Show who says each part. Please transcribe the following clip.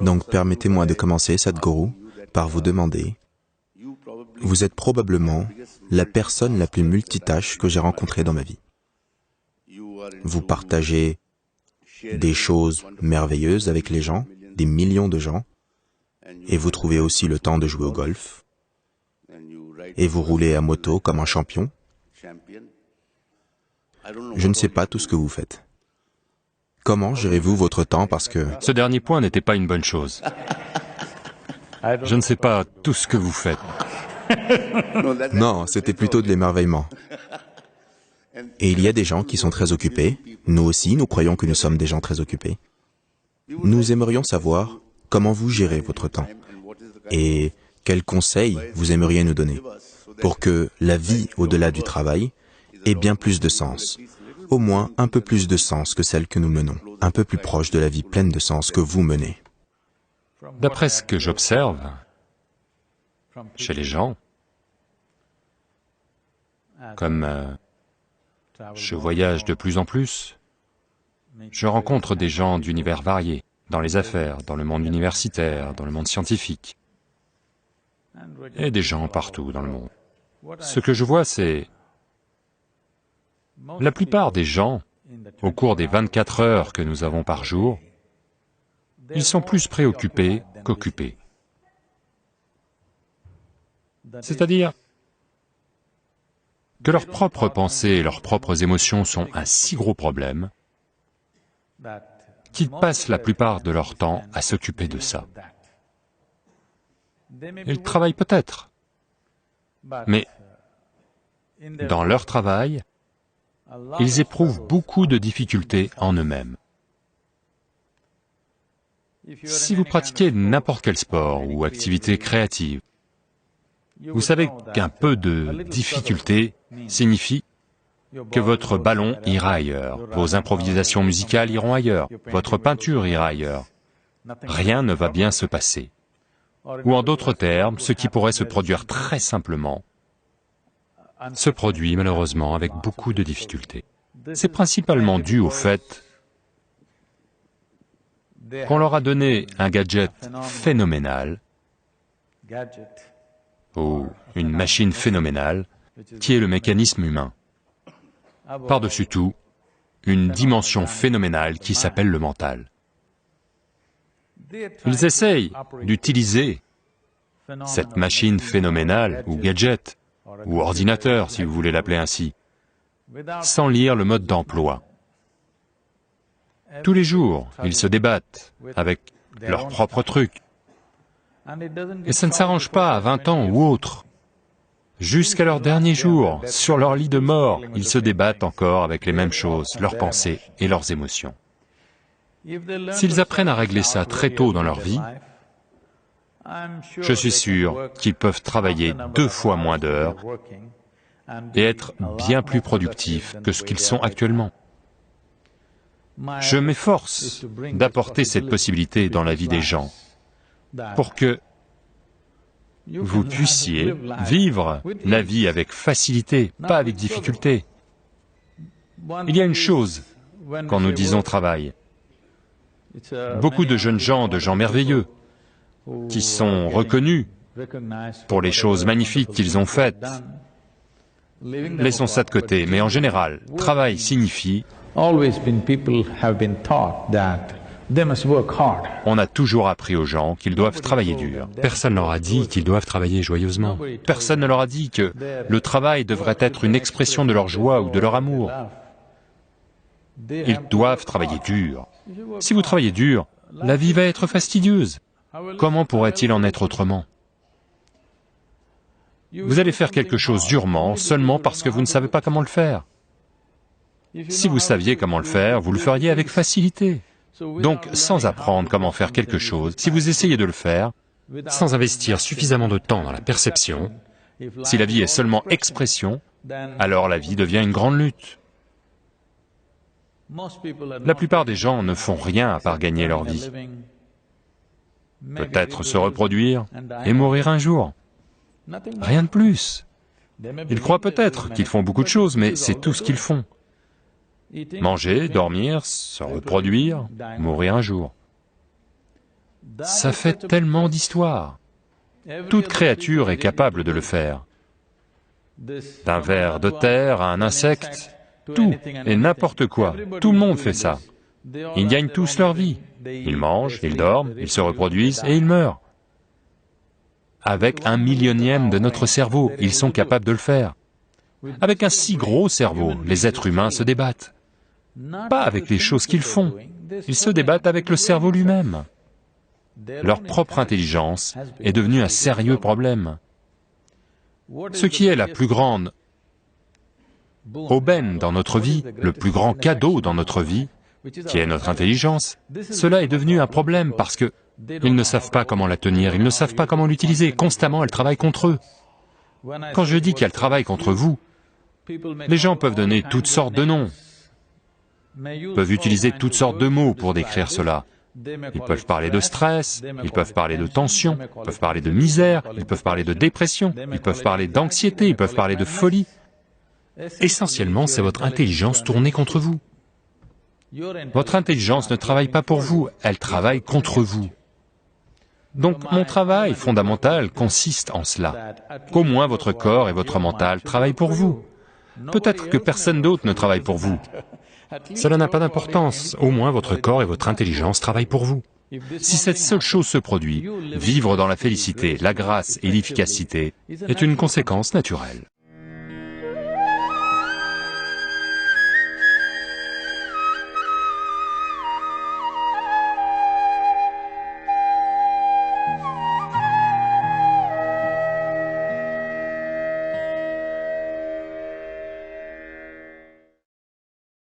Speaker 1: Donc permettez-moi de commencer, Sadhguru, par vous demander, vous êtes probablement la personne la plus multitâche que j'ai rencontrée dans ma vie. Vous partagez des choses merveilleuses avec les gens, des millions de gens, et vous trouvez aussi le temps de jouer au golf, et vous roulez à moto comme un champion. Je ne sais pas tout ce que vous faites. Comment gérez-vous votre temps parce que...
Speaker 2: Ce dernier point n'était pas une bonne chose. Je ne sais pas tout ce que vous faites.
Speaker 1: Non, c'était plutôt de l'émerveillement. Et il y a des gens qui sont très occupés. Nous aussi, nous croyons que nous sommes des gens très occupés. Nous aimerions savoir comment vous gérez votre temps et quels conseils vous aimeriez nous donner pour que la vie au-delà du travail ait bien plus de sens, au moins un peu plus de sens que celle que nous menons, un peu plus proche de la vie pleine de sens que vous menez.
Speaker 2: D'après ce que j'observe chez les gens, comme je voyage de plus en plus, je rencontre des gens d'univers variés, dans les affaires, dans le monde universitaire, dans le monde scientifique, et des gens partout dans le monde. Ce que je vois, c'est la plupart des gens, au cours des 24 heures que nous avons par jour, ils sont plus préoccupés qu'occupés. C'est-à-dire que leurs propres pensées et leurs propres émotions sont un si gros problème qu'ils passent la plupart de leur temps à s'occuper de ça. Ils travaillent peut-être, mais dans leur travail, ils éprouvent beaucoup de difficultés en eux-mêmes. Si vous pratiquez n'importe quel sport ou activité créative, vous savez qu'un peu de difficulté signifie que votre ballon ira ailleurs, vos improvisations musicales iront ailleurs, votre peinture ira ailleurs. Rien ne va bien se passer. Ou en d'autres termes, ce qui pourrait se produire très simplement, se produit malheureusement avec beaucoup de difficultés. C'est principalement dû au fait qu'on leur a donné un gadget phénoménal, ou une machine phénoménale, qui est le mécanisme humain. Par-dessus tout, une dimension phénoménale qui s'appelle le mental. Ils essayent d'utiliser cette machine phénoménale, ou gadget, ou ordinateur, si vous voulez l'appeler ainsi, sans lire le mode d'emploi. Tous les jours, ils se débattent avec leurs propres trucs. Et ça ne s'arrange pas à 20 ans ou autre. Jusqu'à leur dernier jour, sur leur lit de mort, ils se débattent encore avec les mêmes choses, leurs pensées et leurs émotions. S'ils apprennent à régler ça très tôt dans leur vie, je suis sûr qu'ils peuvent travailler 2 fois moins d'heures et être bien plus productifs que ce qu'ils sont actuellement. Je m'efforce d'apporter cette possibilité dans la vie des gens pour que vous puissiez vivre la vie avec facilité, pas avec difficulté. Il y a une chose quand nous disons travail. Beaucoup de jeunes gens, de gens merveilleux, qui sont reconnus pour les choses magnifiques qu'ils ont faites. Laissons ça de côté, mais en général, travail signifie on a toujours appris aux gens qu'ils doivent travailler dur. Personne ne leur a dit qu'ils doivent travailler joyeusement. Personne ne leur a dit que le travail devrait être une expression de leur joie ou de leur amour. Ils doivent travailler dur. Si vous travaillez dur, la vie va être fastidieuse. Comment pourrait-il en être autrement? Vous allez faire quelque chose durement seulement parce que vous ne savez pas comment le faire. Si vous saviez comment le faire, vous le feriez avec facilité. Donc, sans apprendre comment faire quelque chose, si vous essayez de le faire, sans investir suffisamment de temps dans la perception, si la vie est seulement expression, alors la vie devient une grande lutte. La plupart des gens ne font rien à part gagner leur vie. Peut-être se reproduire et mourir un jour. Rien de plus. Ils croient peut-être qu'ils font beaucoup de choses, mais c'est tout ce qu'ils font. Manger, dormir, se reproduire, mourir un jour. Ça fait tellement d'histoires. Toute créature est capable de le faire. D'un ver de terre à un insecte, tout et n'importe quoi, tout le monde fait ça. Ils gagnent tous leur vie. Ils mangent, ils dorment, ils se reproduisent et ils meurent. Avec 1/1000e de notre cerveau, ils sont capables de le faire. Avec un si gros cerveau, les êtres humains se débattent. Pas avec les choses qu'ils font, ils se débattent avec le cerveau lui-même. Leur propre intelligence est devenue un sérieux problème. Ce qui est la plus grande aubaine dans notre vie, le plus grand cadeau dans notre vie, qui est notre intelligence, cela est devenu un problème parce que ils ne savent pas comment la tenir, ils ne savent pas comment l'utiliser, constamment elle travaille contre eux. Quand je dis qu'elle travaille contre vous, les gens peuvent donner toutes sortes de noms, peuvent utiliser toutes sortes de mots pour décrire cela. Ils peuvent parler de stress, ils peuvent parler de tension, ils peuvent parler de misère, ils peuvent parler de dépression, ils peuvent parler d'anxiété, ils peuvent parler de folie. Essentiellement, c'est votre intelligence tournée contre vous. Votre intelligence ne travaille pas pour vous, elle travaille contre vous. Donc mon travail fondamental consiste en cela, qu'au moins votre corps et votre mental travaillent pour vous. Peut-être que personne d'autre ne travaille pour vous. Cela n'a pas d'importance, au moins votre corps et votre intelligence travaillent pour vous. Si cette seule chose se produit, vivre dans la félicité, la grâce et l'efficacité est une conséquence naturelle.